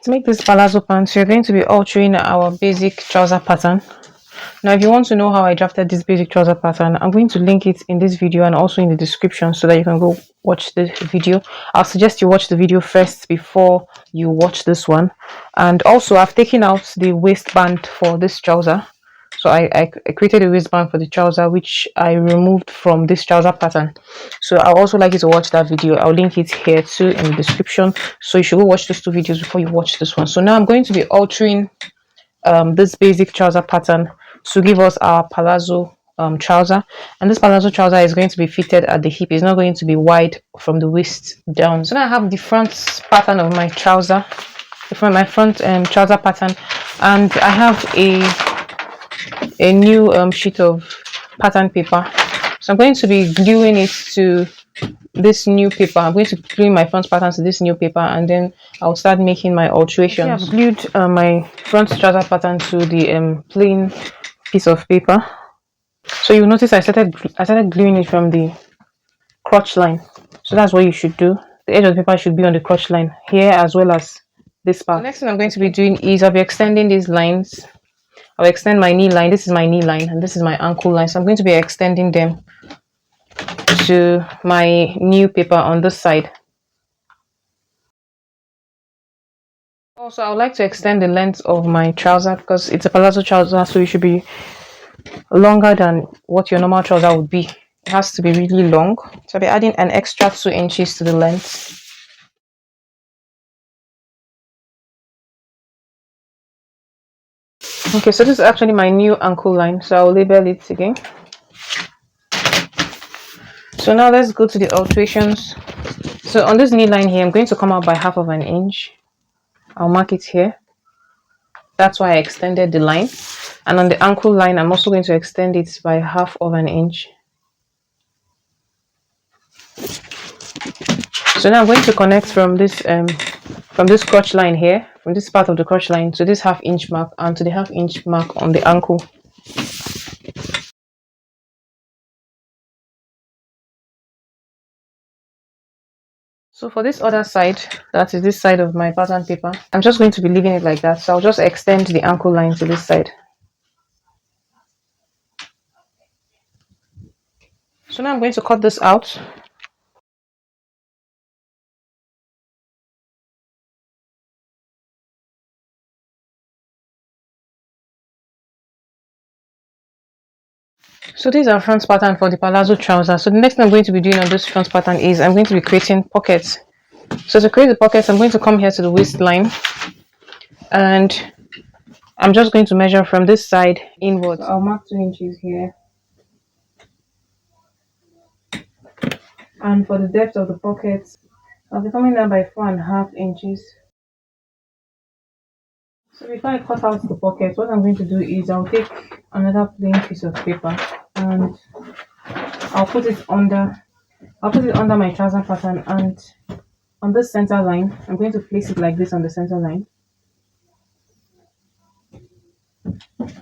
To make this palazzo pants, you're going to be altering our basic trouser pattern. Now, if you want to know how I drafted this basic trouser pattern, I'm going to link it in this video and also in the description so that you can go watch the video. I'll suggest you watch the video first before you watch this one. And also, I've taken out the waistband for this trouser. So I created a waistband for the trouser, which I removed from this trouser pattern. So I also like you to watch that video. I'll link it here too in the description. So you should go watch those two videos before you watch this one. So now I'm going to be altering this basic trouser pattern to give us our palazzo trouser. And this palazzo trouser is going to be fitted at the hip. It's not going to be wide from the waist down. So now I have the front pattern of my trouser, from my front trouser pattern, and I have a new sheet of pattern paper. So I'm going to be gluing it to this new paper. I'm going to glue my front pattern to this new paper, and then I'll start making my alterations. I've glued my front trouser pattern to the plain piece of paper. So you'll notice I started gluing it from the crotch line. So that's what you should do. The edge of the paper should be on the crotch line here as well as this part. The next thing I'm going to be doing is I'll be extending these lines. I'll extend my knee line. This is my knee line and this is my ankle line. So I'm going to be extending them to my new paper on this side. Also, I would like to extend the length of my trouser because it's a palazzo trouser, so it should be longer than what your normal trouser would be. It has to be really long. So I'll be adding an extra 2 inches to the length. Okay, so this is actually my new ankle line, so I'll label it again. So now let's go to the alterations. So on this knee line here, I'm going to come out by 1/2 of an inch. I'll mark it here. That's why I extended the line. And on the ankle line, I'm also going to extend it by 1/2 of an inch. So now I'm going to connect from this crotch line here, from this part of the crotch line to this 1/2 inch mark and to the 1/2 inch mark on the ankle. So for this other side, that is this side of my pattern paper, I'm just going to be leaving it like that. So I'll just extend the ankle line to this side. So now I'm going to cut this out. So this is our front pattern for the palazzo trouser. So the next thing I'm going to be doing on this front pattern is I'm going to be creating pockets. So to create the pockets, I'm going to come here to the waistline and I'm just going to measure from this side inwards. So I'll mark 2 inches here. And for the depth of the pockets, I'll be coming down by 4.5 inches. So before I cut out the pocket, what I'm going to do is I'll take another plain piece of paper and I'll put it under my trouser pattern, and on this center line, I'm going to place it like this on the center line.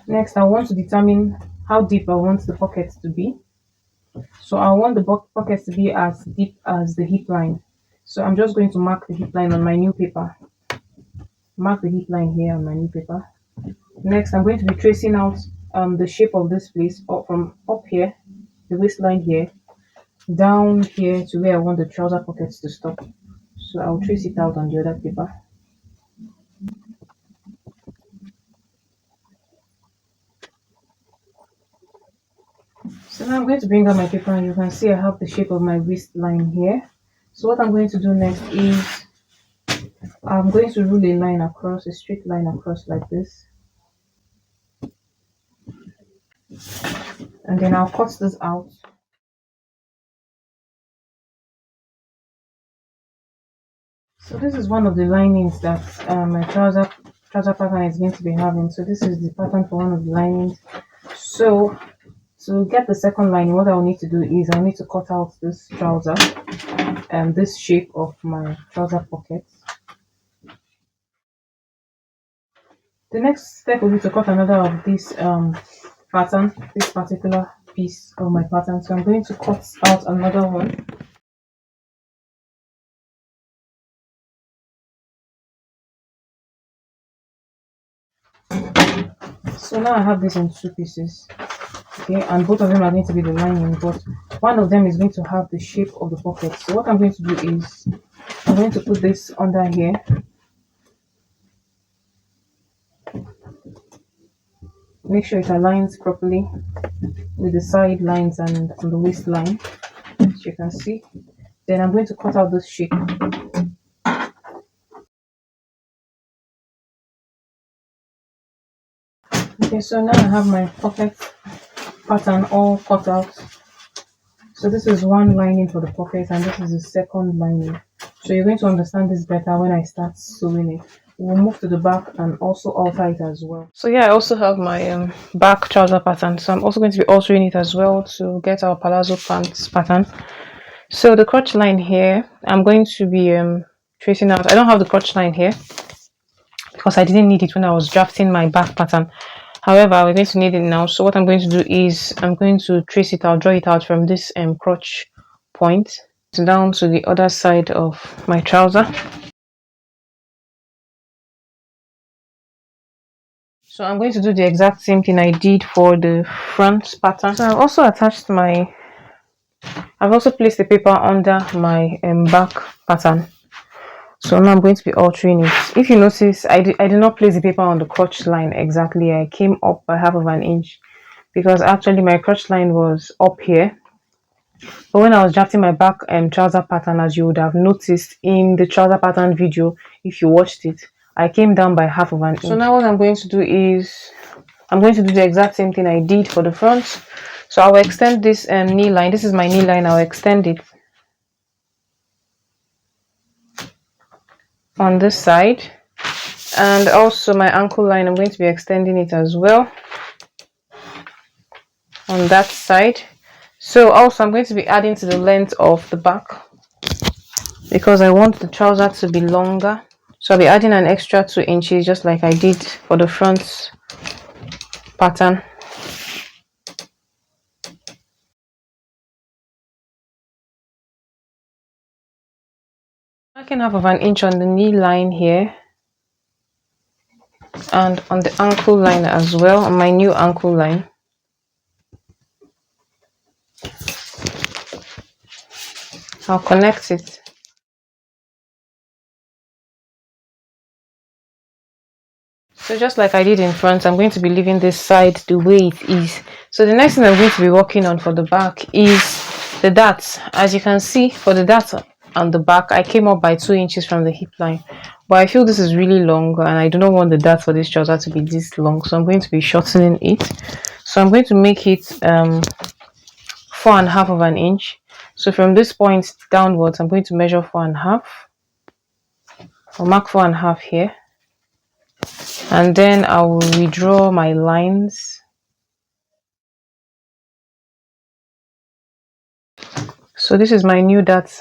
Next, I want to determine how deep I want the pocket to be. So I want the pocket to be as deep as the hip line. So I'm just going to mark the hip line on my new paper. Mark the hip line here on my new paper. Next, I'm going to be tracing out the shape of this place from up here, the waistline here, down here to where I want the trouser pockets to stop. So I'll trace it out on the other paper. So now I'm going to bring out my paper and you can see I have the shape of my waistline here. So what I'm going to do next is I'm going to rule a line across, a straight line across like this. And then I'll cut this out. So this is one of the linings that my trouser pattern is going to be having. So this is the pattern for one of the linings. So to get the second lining, what I'll need to do is I'll need to cut out this trouser and this shape of my trouser pockets. The next step will be to cut another of this pattern, this particular piece of my pattern. So I'm going to cut out another one. So now I have this in two pieces, okay, and both of them are going to be the lining, but one of them is going to have the shape of the pocket. So what I'm going to do is I'm going to put this under here. Make sure it aligns properly with the side lines and on the waistline, as you can see. Then I'm going to cut out this shape. Okay, so now I have my pocket pattern all cut out. So this is one lining for the pocket and this is the second lining. So you're going to understand this better when I start sewing it. We'll move to the back and also alter it as well. So yeah, I also have my back trouser pattern. So I'm also going to be altering it as well to get our palazzo pants pattern. So the crotch line here, I'm going to be tracing out. I don't have the crotch line here because I didn't need it when I was drafting my back pattern. However, we're going to need it now. So what I'm going to do is I'm going to trace it out, draw it out from this crotch point down to the other side of my trouser. So I'm going to do the exact same thing I did for the front pattern. So I've also attached I've also placed the paper under my back pattern. So now I'm going to be altering it. If you notice, I did not place the paper on the crotch line exactly. I came up by half of an inch because actually my crotch line was up here. But when I was drafting my back trouser pattern, as you would have noticed in the trouser pattern video, if you watched it, I came down by half of an inch. So now what I'm going to do is I'm going to do the exact same thing I did for the front. So I will extend this knee line. This is my knee line. I'll extend it on this side, and also my ankle line, I'm going to be extending it as well on that side. So also I'm going to be adding to the length of the back because I want the trouser to be longer. So I'll be adding an extra 2 inches just like I did for the front pattern. Marking half of an inch on the knee line here and on the ankle line as well, on my new ankle line. I'll connect it. So just like I did in front, I'm going to be leaving this side the way it is. So the next thing I'm going to be working on for the back is the darts. As you can see, for the darts on the back, I came up by 2 inches from the hip line. But I feel this is really long and I do not want the dart for this trouser to be this long. So I'm going to be shortening it. So I'm going to make it 4.5 of an inch. So from this point downwards, I'm going to measure 4.5. I'll mark 4.5 here. And then I will redraw my lines. So this is my new dart